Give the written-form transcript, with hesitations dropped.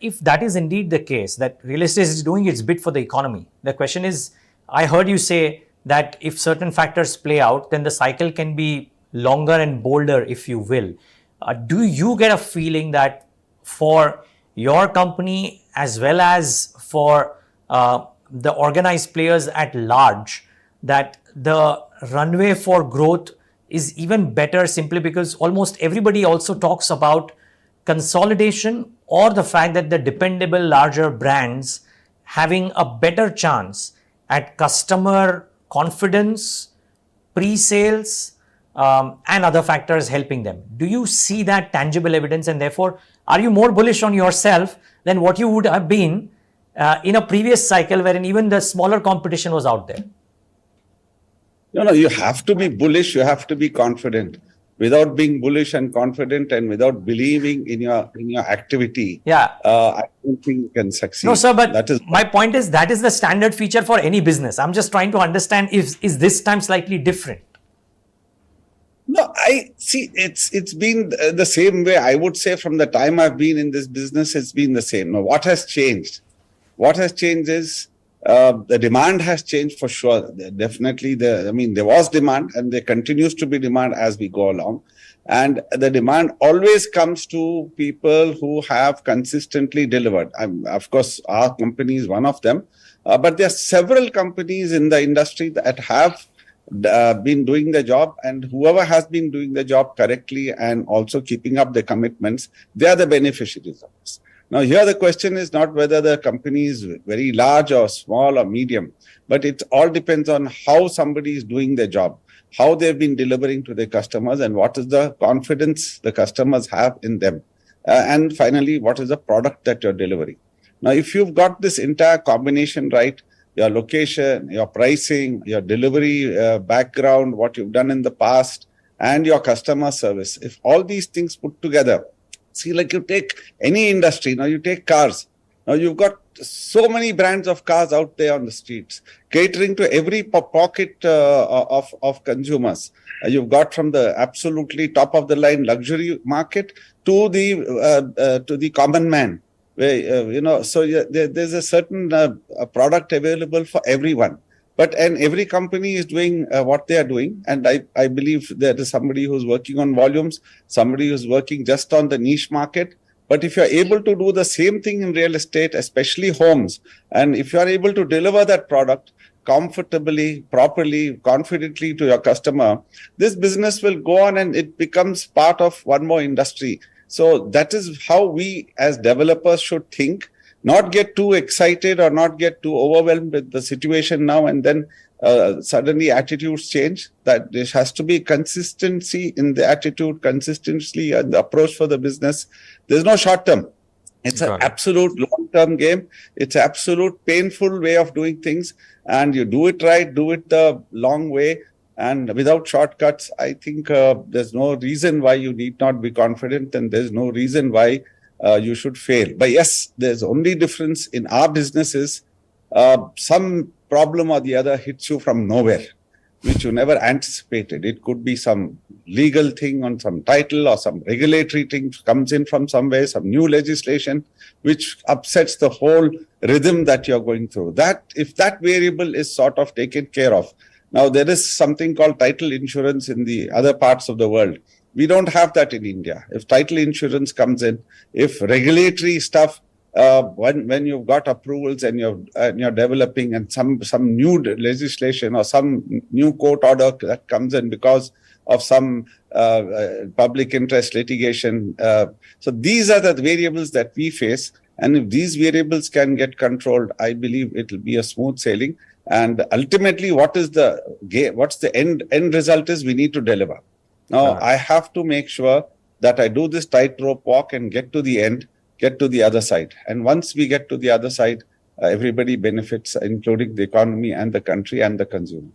if that is indeed the case, that real estate is doing its bit for the economy, the question is, I heard you say that if certain factors play out, then the cycle can be longer and bolder, if you will. Do you get a feeling that for your company as well as for the organized players at large, that the runway for growth is even better simply because almost everybody also talks about consolidation or the fact that the dependable larger brands having a better chance at customer confidence, pre-sales, and other factors helping them? Do you see that tangible evidence, and therefore are you more bullish on yourself than what you would have been in a previous cycle wherein even the smaller competition was out there? No, you have to be bullish, you have to be confident. Without being bullish and confident and without believing in your activity, I don't think you can succeed. No, sir, but my point is that is the standard feature for any business. I'm just trying to understand, is this time slightly different? No, I see it's been the same way. I would say from the time I've been in this business, it's been the same. Now, what has changed? What has changed is the demand has changed for sure. Definitely, there was demand and there continues to be demand as we go along. And the demand always comes to people who have consistently delivered. Of course, our company is one of them. But there are several companies in the industry that have been doing the job, and whoever has been doing the job correctly and also keeping up the commitments, they are the beneficiaries of this. Now, here the question is not whether the company is very large or small or medium, but it all depends on how somebody is doing their job, how they've been delivering to their customers, and what is the confidence the customers have in them. And finally, what is the product that you're delivering? Now, if you've got this entire combination right, your location, your pricing, your delivery background, what you've done in the past, and your customer service, if all these things put together, see, like you take any industry, now you take cars. Now you've got so many brands of cars out there on the streets, catering to every pocket of consumers. You've got from the absolutely top of the line luxury market to the common man, where so there's a certain product available for everyone. And every company is doing what they are doing. And I believe there is somebody who's working on volumes, somebody who's working just on the niche market. But if you're able to do the same thing in real estate, especially homes, and if you are able to deliver that product comfortably, properly, confidently to your customer, this business will go on and it becomes part of one more industry. So that is how we as developers should think. Not get too excited or not get too overwhelmed with the situation now and then suddenly attitudes change. That there has to be consistency in the attitude, consistency and the approach for the business. There's no short term. It's an absolute long-term game. It's an absolute painful way of doing things. And you do it right, do it the long way. And without shortcuts, I think there's no reason why you need not be confident, and there's no reason why you should fail. But yes, there's only difference in our businesses. Some problem or the other hits you from nowhere, which you never anticipated. It could be some legal thing on some title or some regulatory thing comes in from somewhere, some new legislation, which upsets the whole rhythm that you're going through. That if that variable is sort of taken care of. Now, there is something called title insurance in the other parts of the world. We don't have that in India. If title insurance comes in, if regulatory stuff, when you've got approvals and you're developing and some new legislation or some new court order that comes in because of some public interest litigation. So these are the variables that we face. And if these variables can get controlled, I believe it will be a smooth sailing. And ultimately, what's the end result is we need to deliver. Now, I have to make sure that I do this tightrope walk and get to the end, get to the other side. And once we get to the other side, everybody benefits, including the economy and the country and the consumer.